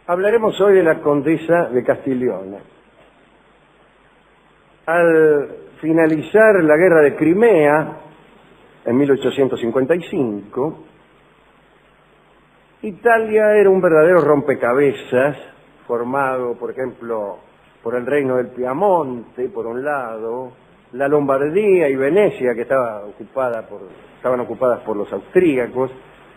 Hablaremos hoy de la condesa de Castiglione. Al finalizar la guerra de Crimea, en 1855, Italia era un verdadero rompecabezas, formado, por ejemplo, por el reino del Piamonte, por un lado, la Lombardía y Venecia, que estaban ocupadas por los austríacos.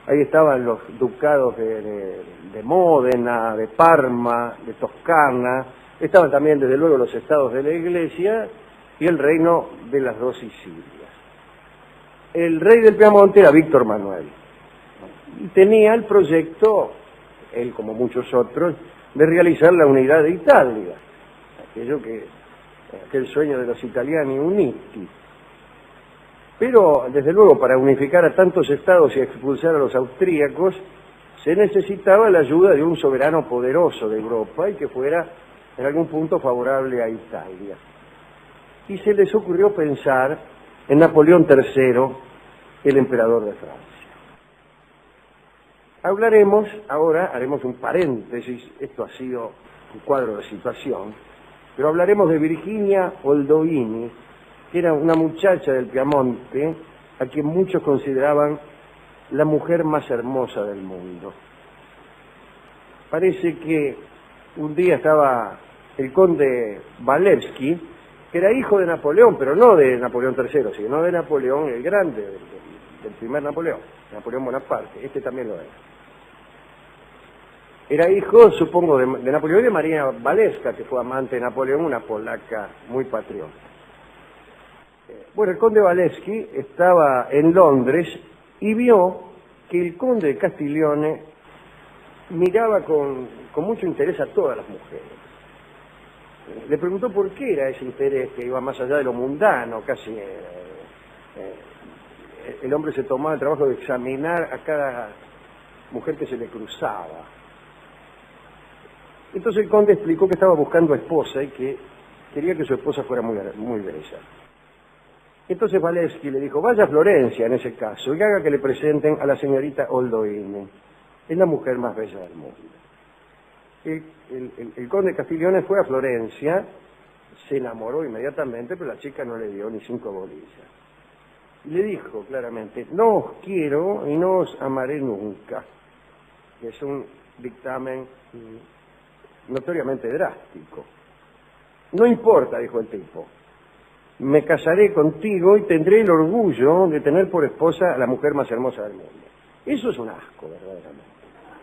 Ahí estaban los ducados de Módena, de Parma, de Toscana. Estaban también, desde luego, los estados de la Iglesia y el reino de las dos Sicilias. El rey del Piamonte era Víctor Manuel. Y tenía el proyecto, él como muchos otros, de realizar la unidad de Italia. Aquel sueño de los italiani uniti. Pero, desde luego, para unificar a tantos estados y expulsar a los austríacos, se necesitaba la ayuda de un soberano poderoso de Europa y que fuera en algún punto favorable a Italia. Y se les ocurrió pensar en Napoleón III, el emperador de Francia. Hablaremos ahora, haremos un paréntesis, esto ha sido un cuadro de situación, pero hablaremos de Virginia Oldovini, que era una muchacha del Piamonte a quien muchos consideraban la mujer más hermosa del mundo. Parece que un día estaba el conde Walewski, que era hijo de Napoleón, pero no de Napoleón III, sino de Napoleón el Grande, del primer Napoleón Bonaparte. Este también lo era. Era hijo, supongo, de Napoleón y de María Walewska, que fue amante de Napoleón, una polaca muy patriota. Bueno, el conde Walewski estaba en Londres y vio que el conde de Castiglione miraba con mucho interés a todas las mujeres. Le preguntó por qué era ese interés que iba más allá de lo mundano, casi el hombre se tomaba el trabajo de examinar a cada mujer que se le cruzaba. Entonces el conde explicó que estaba buscando esposa y que quería que su esposa fuera muy bella. Entonces Walewski le dijo, vaya a Florencia en ese caso y haga que le presenten a la señorita Oldovini. Es la mujer más bella del mundo. El conde de Castiglione fue a Florencia, se enamoró inmediatamente, pero la chica no le dio ni 5 bolillas. Y le dijo claramente, no os quiero y no os amaré nunca. Es un dictamen notoriamente drástico. No importa, dijo el tipo, me casaré contigo y tendré el orgullo de tener por esposa a la mujer más hermosa del mundo. Eso es un asco, verdaderamente.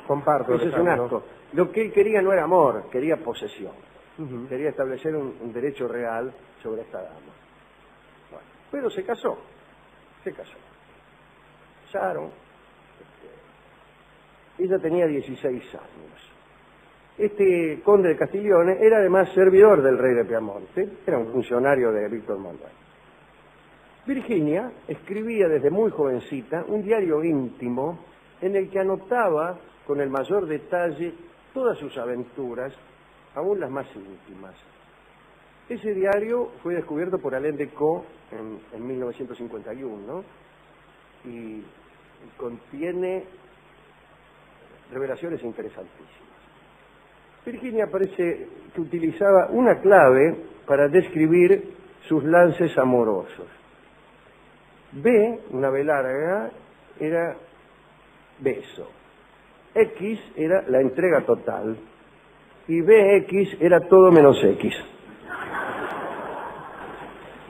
Comparto. Eso es un asco. Lo que él quería no era amor, quería posesión. Quería establecer un derecho real sobre esta dama. Bueno, pero se casó. Casaron. Ella tenía 16 años. Este conde de Castiglione era además servidor del rey de Piamonte, era un funcionario de Víctor Manuel. Virginia escribía desde muy jovencita un diario íntimo en el que anotaba con el mayor detalle todas sus aventuras, aún las más íntimas. Ese diario fue descubierto por Alain Decaux en 1951 y contiene revelaciones interesantísimas. Virginia parece que utilizaba una clave para describir sus lances amorosos. B, una B larga, era beso. X era la entrega total. Y BX era todo menos X.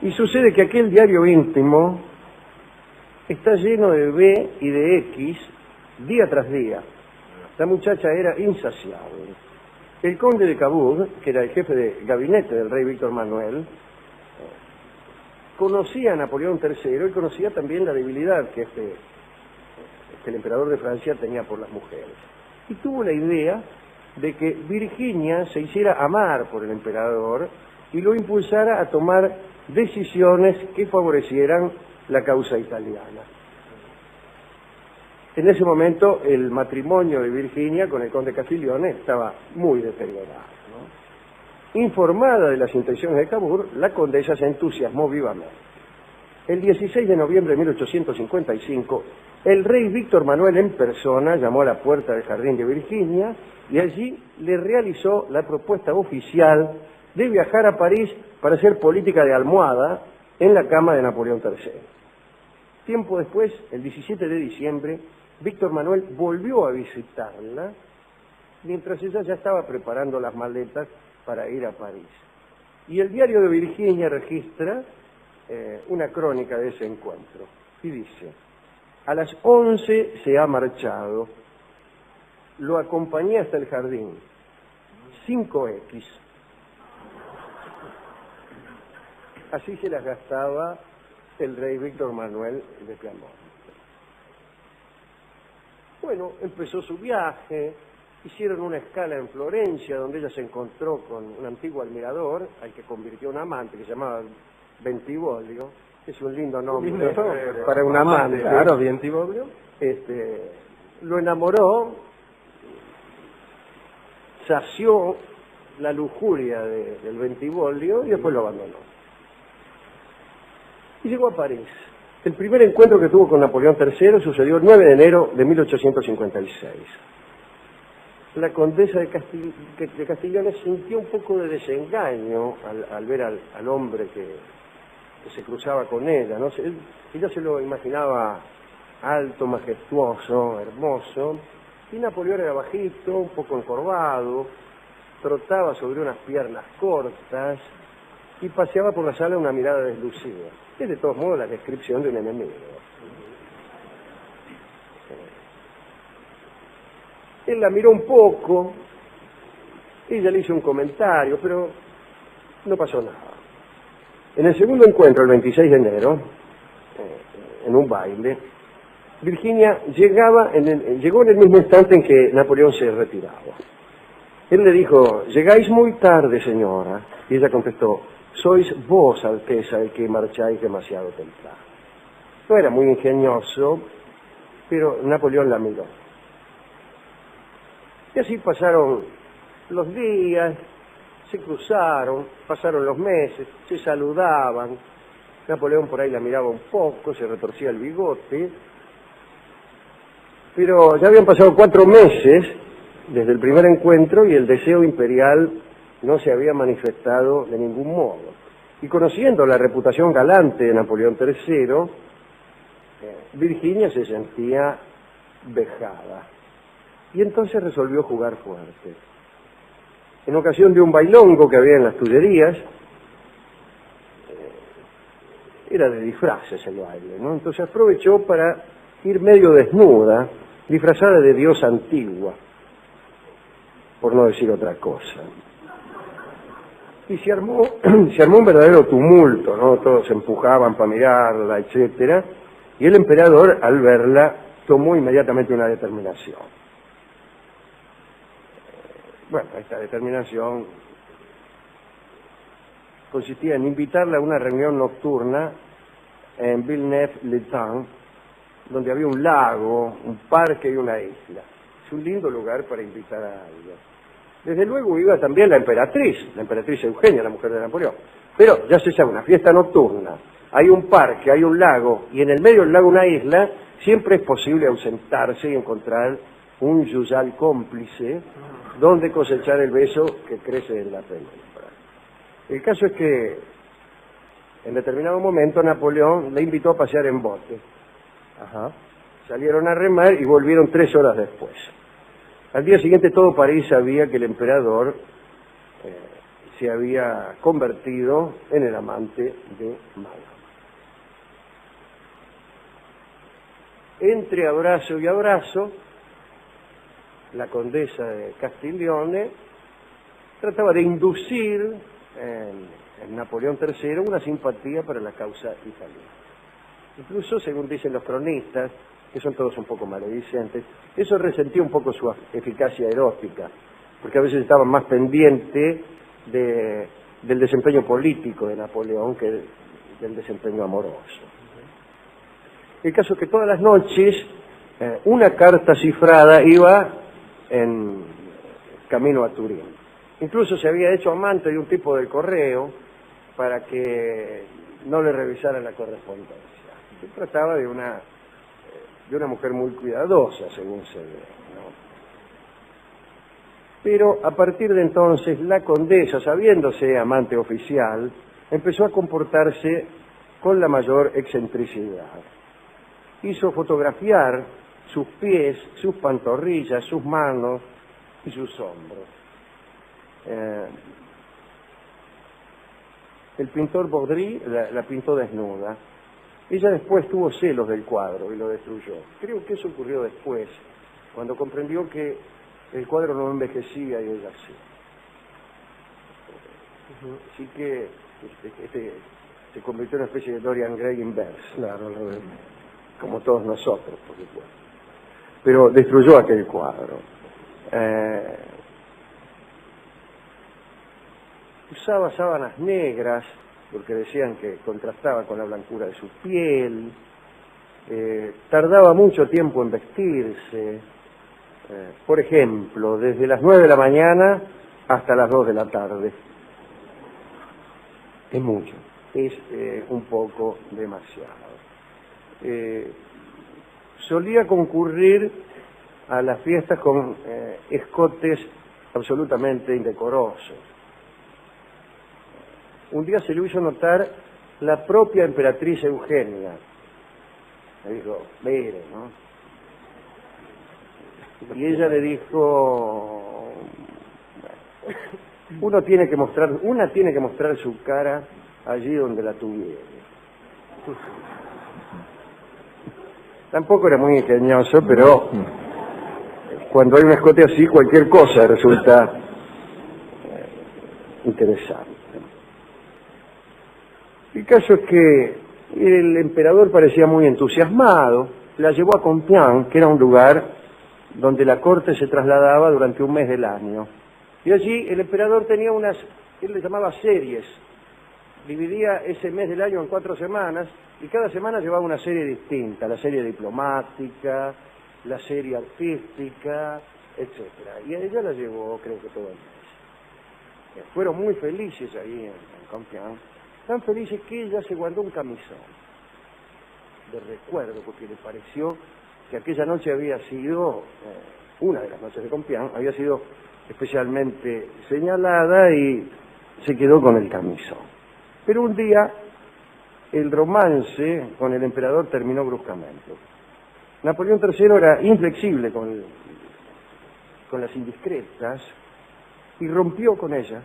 Y sucede que aquel diario íntimo está lleno de B y de X día tras día. La muchacha era insaciable. El conde de Cabourg, que era el jefe de gabinete del rey Víctor Manuel, conocía a Napoleón III y conocía también la debilidad que el emperador de Francia tenía por las mujeres. Y tuvo la idea de que Virginia se hiciera amar por el emperador y lo impulsara a tomar decisiones que favorecieran la causa italiana. En ese momento el matrimonio de Virginia con el conde Castiglione estaba muy deteriorado, ¿no? Informada de las intenciones de Cabourg, la condesa se entusiasmó vivamente. El 16 de noviembre de 1855 El rey Víctor Manuel en persona llamó a la puerta del jardín de Virginia y allí le realizó la propuesta oficial de viajar a París para hacer política de almohada en la cama de Napoleón III. Tiempo después, el 17 de diciembre, Víctor Manuel volvió a visitarla mientras ella ya estaba preparando las maletas para ir a París. Y el diario de Virginia registra una crónica de ese encuentro y dice: a las 11 se ha marchado, lo acompañé hasta el jardín, 5X. Así se las gastaba el rey Víctor Manuel de Piamonte. Bueno, empezó su viaje, hicieron una escala en Florencia, donde ella se encontró con un antiguo admirador, al que convirtió en amante, que se llamaba Bentivoglio. Es un lindo nombre para un amante. Claro, Bentivoglio. Lo enamoró, sació la lujuria del Bentivoglio y después lo abandonó. Y llegó a París. El primer encuentro que tuvo con Napoleón III sucedió el 9 de enero de 1856. La condesa de Castigliones sintió un poco de desengaño al ver al hombre que se cruzaba con ella, ¿no? Ella se lo imaginaba alto, majestuoso, hermoso, y Napoleón era bajito, un poco encorvado, trotaba sobre unas piernas cortas y paseaba por la sala una mirada deslucida. Es de todos modos la descripción de un enemigo. Él la miró un poco, ella le hizo un comentario, pero no pasó nada. En el segundo encuentro, el 26 de enero, en un baile, Virginia llegó en el mismo instante en que Napoleón se retiraba. Él le dijo: llegáis muy tarde, señora. Y ella contestó: sois vos, Alteza, el que marcháis demasiado temprano. No era muy ingenioso, pero Napoleón la miró. Y así pasaron los días, se cruzaron, pasaron los meses, se saludaban. Napoleón por ahí la miraba un poco, se retorcía el bigote. Pero ya habían pasado 4 meses desde el primer encuentro y el deseo imperial no se había manifestado de ningún modo. Y conociendo la reputación galante de Napoleón III, Virginia se sentía vejada. Y entonces resolvió jugar fuerte. En ocasión de un bailongo que había en las Tullerías, era de disfraces el baile, ¿no? Entonces aprovechó para ir medio desnuda, disfrazada de diosa antigua, por no decir otra cosa. Y se armó un verdadero tumulto, ¿no? Todos se empujaban para mirarla, etcétera, y el emperador, al verla, tomó inmediatamente una determinación. Bueno, esta determinación consistía en invitarla a una reunión nocturna en Villeneuve-les-Dames, donde había un lago, un parque y una isla. Es un lindo lugar para invitar a alguien. Desde luego iba también la emperatriz Eugenia, la mujer de Napoleón. Pero ya se sabe, una fiesta nocturna, hay un parque, hay un lago, y en el medio del lago una isla, siempre es posible ausentarse y encontrar un yuyal cómplice donde cosechar el beso que crece en la penumbra. El caso es que en determinado momento Napoleón le invitó a pasear en bote. Salieron a remar y volvieron 3 horas después. Al día siguiente todo París sabía que el emperador se había convertido en el amante de Madame. Entre abrazo y abrazo, la condesa de Castiglione trataba de inducir en Napoleón III una simpatía para la causa italiana. Incluso, según dicen los cronistas, que son todos un poco maledicentes, eso resentía un poco su eficacia erótica, porque a veces estaban más pendientes del desempeño político de Napoleón que del desempeño amoroso. El caso es que todas las noches una carta cifrada iba en camino a Turín. Incluso se había hecho amante de un tipo del correo para que no le revisara la correspondencia. Se trataba de una de una mujer muy cuidadosa, según se ve, ¿no? Pero a partir de entonces la condesa, sabiéndose amante oficial, empezó a comportarse con la mayor excentricidad. Hizo fotografiar sus pies, sus pantorrillas, sus manos y sus hombros. El pintor Baudry la pintó desnuda. Ella después tuvo celos del cuadro y lo destruyó. Creo que eso ocurrió después, cuando comprendió que el cuadro no envejecía y ella sí. Así que se convirtió en una especie de Dorian Gray inverse. Claro, como todos nosotros, por supuesto. Pero destruyó aquel cuadro. Usaba sábanas negras porque decían que contrastaba con la blancura de su piel. Tardaba mucho tiempo en vestirse. Por ejemplo, desde las 9 de la mañana hasta las 2 de la tarde. Es mucho, es un poco demasiado. Solía concurrir a las fiestas con escotes absolutamente indecorosos. Un día se lo hizo notar la propia emperatriz Eugenia. Le dijo, mire, ¿no? Y ella le dijo, una tiene que mostrar su cara allí donde la tuviera. Tampoco era muy ingenioso, pero cuando hay un escote así, cualquier cosa resulta interesante. El caso es que el emperador parecía muy entusiasmado, la llevó a Compiègne, que era un lugar donde la corte se trasladaba durante un mes del año. Y allí el emperador tenía él le llamaba series, dividía ese mes del año en 4 semanas, y cada semana llevaba una serie distinta, la serie diplomática, la serie artística, etcétera. Y a ella la llevó, creo que todo el mes. Fueron muy felices ahí en Compiègne, tan felices que ella se guardó un camisón de recuerdo, porque le pareció que aquella noche había sido, una de las noches de Compiègne, había sido especialmente señalada y se quedó con el camisón. Pero un día el romance con el emperador terminó bruscamente. Napoleón III era inflexible con las indiscretas y rompió con ella.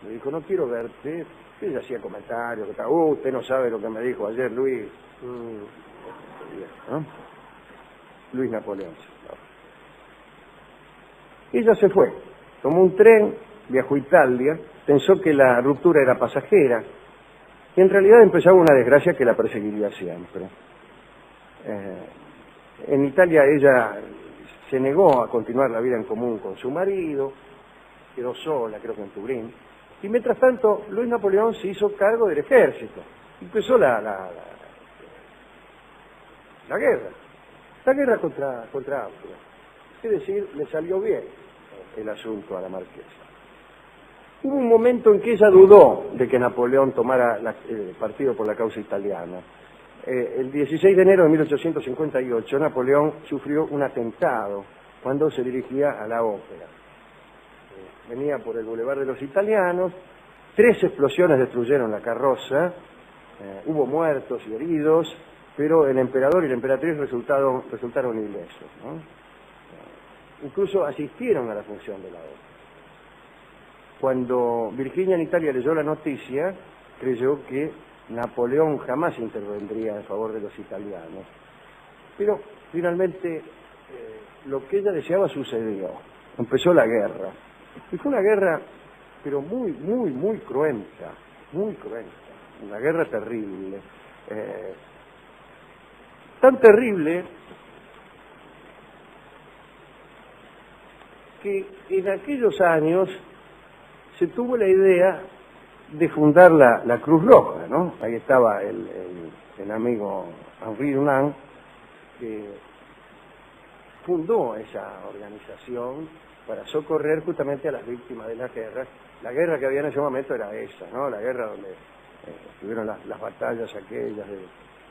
Le dijo, no quiero verte. Ella hacía comentarios, que usted no sabe lo que me dijo ayer Luis. ¿No? Luis Napoleón. Ella se fue, tomó un tren, viajó a Italia, pensó que la ruptura era pasajera, y en realidad empezaba una desgracia que la perseguiría siempre. En Italia ella se negó a continuar la vida en común con su marido, quedó sola, creo que en Turín, y mientras tanto Luis Napoleón se hizo cargo del ejército. Empezó la guerra contra Austria. Es decir, le salió bien el asunto a la marquesa. Hubo un momento en que ella dudó de que Napoleón tomara el partido por la causa italiana. El 16 de enero de 1858, Napoleón sufrió un atentado cuando se dirigía a la ópera. Venía por el Boulevard de los Italianos, 3 explosiones destruyeron la carroza, hubo muertos y heridos, pero el emperador y la emperatriz resultaron ilesos, ¿no? Incluso asistieron a la función de la ópera. Cuando Virginia en Italia leyó la noticia, creyó que Napoleón jamás intervendría en favor de los italianos. Pero finalmente lo que ella deseaba sucedió. Empezó la guerra. Y fue una guerra, pero muy, muy, muy cruenta. Muy cruenta. Una guerra terrible. Tan terrible que en aquellos años se tuvo la idea de fundar la Cruz Roja, ¿no? Ahí estaba el amigo Henri Dunant, que fundó esa organización para socorrer justamente a las víctimas de la guerra. La guerra que había en ese momento era esa, ¿no? La guerra donde tuvieron las batallas aquellas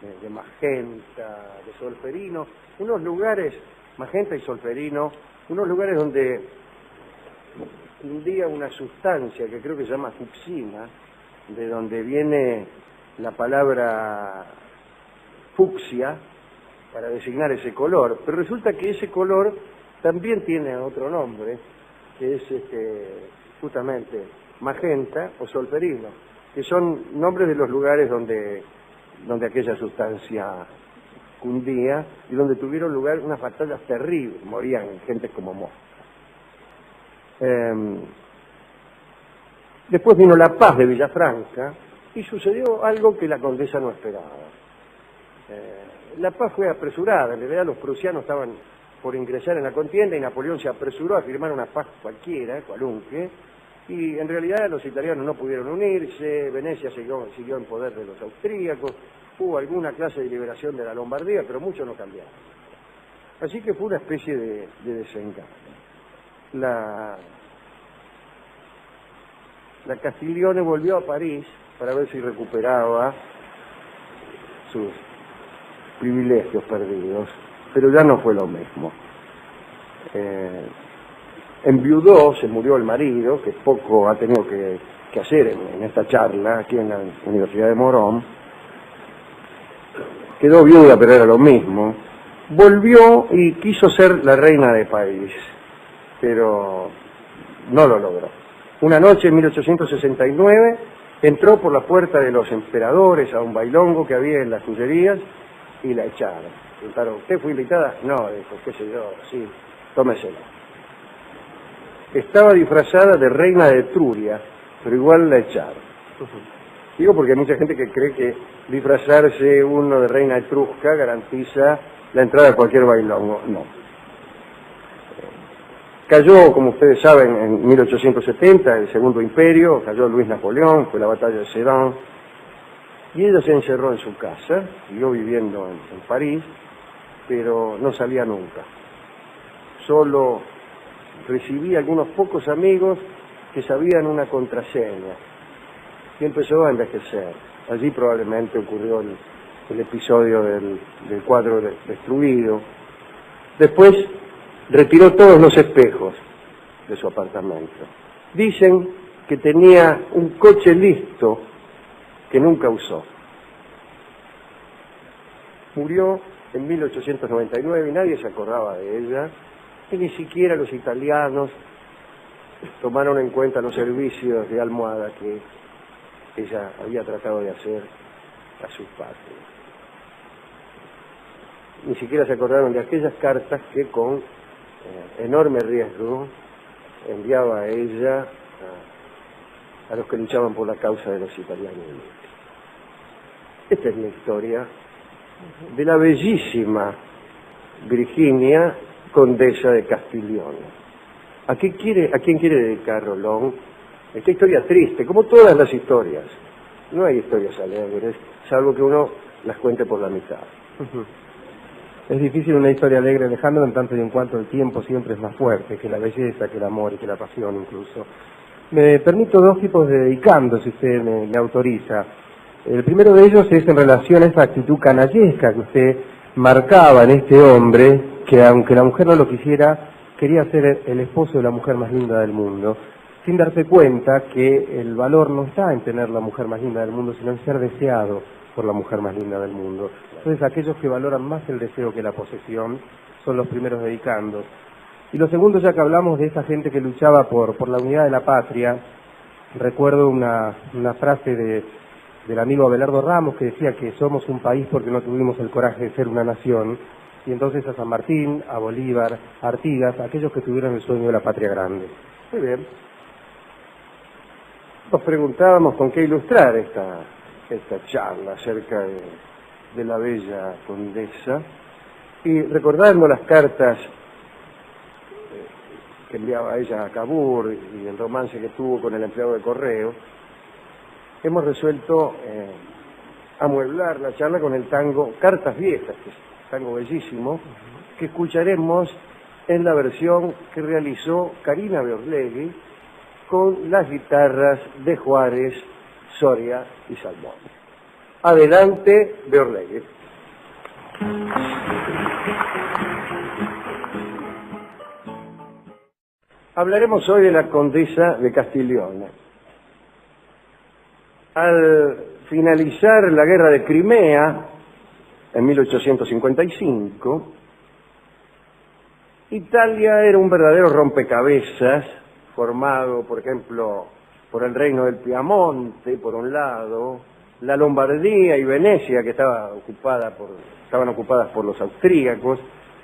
de Magenta, de Solferino, unos lugares, Magenta y Solferino, unos lugares donde un día una sustancia que creo que se llama fucsina, de donde viene la palabra fucsia para designar ese color, pero resulta que ese color también tiene otro nombre, que es justamente magenta o solferino, que son nombres de los lugares donde aquella sustancia cundía y donde tuvieron lugar unas batallas terribles, morían gente como moscas. Después vino la paz de Villafranca y sucedió algo que la condesa no esperaba. La paz fue apresurada, en realidad los prusianos estaban por ingresar en la contienda y Napoleón se apresuró a firmar una paz cualquiera, cualunque, y en realidad los italianos no pudieron unirse, Venecia siguió en poder de los austríacos, hubo alguna clase de liberación de la Lombardía, pero mucho no cambiaron. Así que fue una especie de desengaño. La Castiglione volvió a París para ver si recuperaba sus privilegios perdidos, pero ya no fue lo mismo. Enviudó, se murió el marido, que poco ha tenido que hacer en esta charla aquí en la Universidad de Morón. Quedó viuda, pero era lo mismo. Volvió y quiso ser la reina de París, pero no lo logró. Una noche en 1869 entró por la puerta de los emperadores a un bailongo que había en las Tullerías y la echaron. Preguntaron, ¿usted fue invitada? No, dijo, qué sé yo, sí, tómesela. Estaba disfrazada de reina de Etruria, pero igual la echaron. Digo porque hay mucha gente que cree que disfrazarse uno de reina etrusca garantiza la entrada a cualquier bailongo. No. Cayó, como ustedes saben, en 1870 el Segundo Imperio, cayó Luis Napoleón, fue la batalla de Sedan, y ella se encerró en su casa, siguió viviendo en París, pero no salía nunca. Solo recibía algunos pocos amigos que sabían una contraseña, y empezó a envejecer. Allí probablemente ocurrió el episodio del cuadro destruido. Después retiró todos los espejos de su apartamento. Dicen que tenía un coche listo que nunca usó. Murió en 1899 y nadie se acordaba de ella, y ni siquiera los italianos tomaron en cuenta los servicios de almohada que ella había tratado de hacer a sus patrios. Ni siquiera se acordaron de aquellas cartas que con enorme riesgo enviaba a ella a los que luchaban por la causa de los italianos. Esta es la historia de la bellísima Virginia, condesa de Castiglione. ¿A quién quiere dedicar Rolón esta historia triste, como todas las historias? No hay historias alegres, salvo que uno las cuente por la mitad. Es difícil una historia alegre, Alejandro, en tanto y en cuanto el tiempo siempre es más fuerte que la belleza, que el amor y que la pasión incluso. Me permito dos tipos de dedicando, si usted me autoriza. El primero de ellos es en relación a esa actitud canallesca que usted marcaba en este hombre, que aunque la mujer no lo quisiera, quería ser el esposo de la mujer más linda del mundo, sin darse cuenta que el valor no está en tener la mujer más linda del mundo, sino en ser deseado por la mujer más linda del mundo. Entonces aquellos que valoran más el deseo que la posesión son los primeros dedicandos. Y lo segundo, ya que hablamos de esa gente que luchaba por la unidad de la patria, recuerdo una frase del amigo Abelardo Ramos que decía que somos un país porque no tuvimos el coraje de ser una nación, y entonces a San Martín, a Bolívar, a Artigas, aquellos que tuvieron el sueño de la patria grande. Muy bien. Nos preguntábamos con qué ilustrar esta charla acerca de la bella condesa, y recordando las cartas que enviaba ella a Cavour y el romance que tuvo con el empleado de correo, hemos resuelto amueblar la charla con el tango Cartas Viejas, que es un tango bellísimo, que escucharemos en la versión que realizó Karina Beorlegui con las guitarras de Juárez, Soria y Salmón. Adelante, Beorlegui. Hablaremos hoy de la condesa de Castiglione. Al finalizar la guerra de Crimea, en 1855, Italia era un verdadero rompecabezas, formado, por ejemplo, por el reino del Piamonte, por un lado, la Lombardía y Venecia, que estaban ocupadas por los austríacos.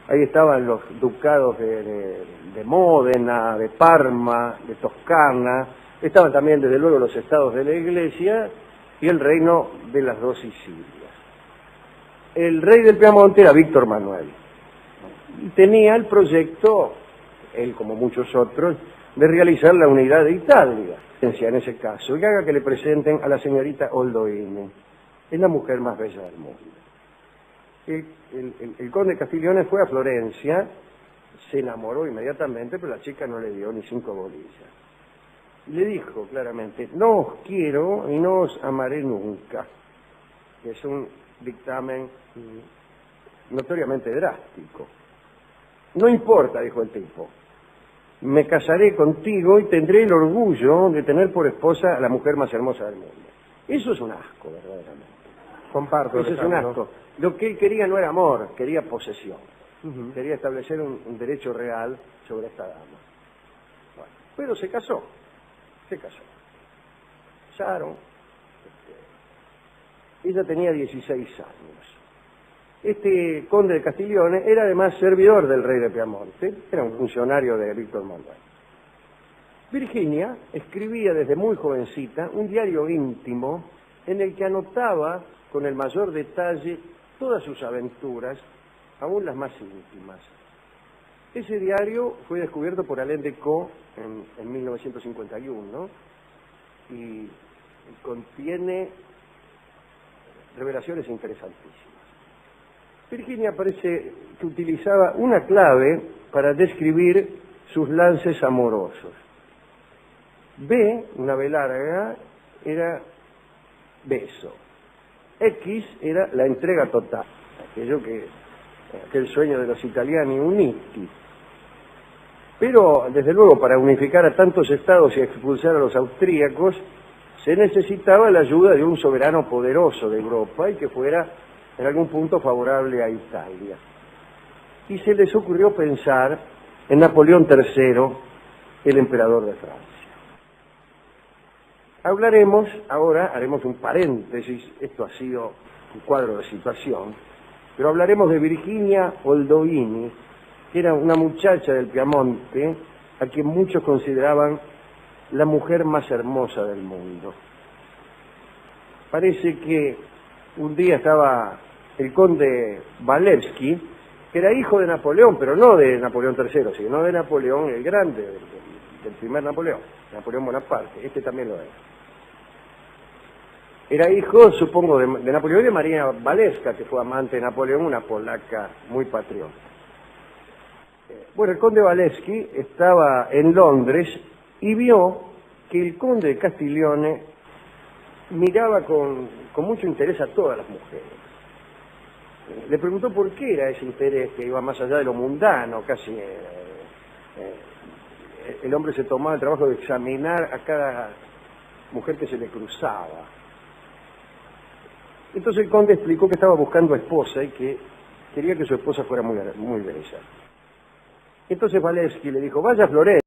Ahí estaban los ducados de Módena, de Parma, de Toscana. Estaban también, desde luego, los estados de la Iglesia y el reino de las dos Sicilias. El rey del Piamonte era Víctor Manuel y tenía el proyecto, él como muchos otros, de realizar la unidad de Italia. En ese caso, y haga que le presenten a la señorita Oldoini. Es la mujer más bella del mundo. El conde de Castiglione fue a Florencia, se enamoró inmediatamente, pero la chica no le dio ni 5 bolillas. Le dijo claramente: no os quiero y no os amaré nunca. Es un dictamen notoriamente drástico. No importa, dijo el tipo, me casaré contigo y tendré el orgullo de tener por esposa a la mujer más hermosa del mundo. Eso es un asco, verdaderamente. Comparto. Eso es un asco. Lo que él quería no era amor, quería posesión. Quería establecer un derecho real sobre esta dama. Bueno, pero se casó. Casaron. Ella tenía 16 años. Este conde de Castiglione era además servidor del rey de Piamonte, era un funcionario de Víctor Manuel. Virginia escribía desde muy jovencita un diario íntimo en el que anotaba con el mayor detalle todas sus aventuras, aún las más íntimas. Ese diario fue descubierto por Alain Decaux en 1951 y contiene revelaciones interesantísimas. Virginia parece que utilizaba una clave para describir sus lances amorosos. B, una B larga, era beso. X era la entrega total, aquel sueño de los italiani uniti. Pero, desde luego, para unificar a tantos estados y expulsar a los austríacos, se necesitaba la ayuda de un soberano poderoso de Europa y que fuera en algún punto favorable a Italia. Y se les ocurrió pensar en Napoleón III, el emperador de Francia. Hablaremos ahora, haremos un paréntesis, esto ha sido un cuadro de situación, pero hablaremos de Virginia Oldoini, que era una muchacha del Piamonte a quien muchos consideraban la mujer más hermosa del mundo. Parece que un día estaba el conde Walewski, que era hijo de Napoleón, pero no de Napoleón III, sino de Napoleón el Grande, del primer Napoleón Bonaparte, este también lo era. Era hijo, supongo, de Napoleón y de María Walewska, que fue amante de Napoleón, una polaca muy patriota. Bueno, el conde Walewski estaba en Londres y vio que el conde de Castiglione miraba con mucho interés a todas las mujeres. Le preguntó por qué era ese interés que iba más allá de lo mundano, casi el hombre se tomaba el trabajo de examinar a cada mujer que se le cruzaba. Entonces el conde explicó que estaba buscando esposa y que quería que su esposa fuera muy bella. Entonces Walewski le dijo: vaya a Florencia.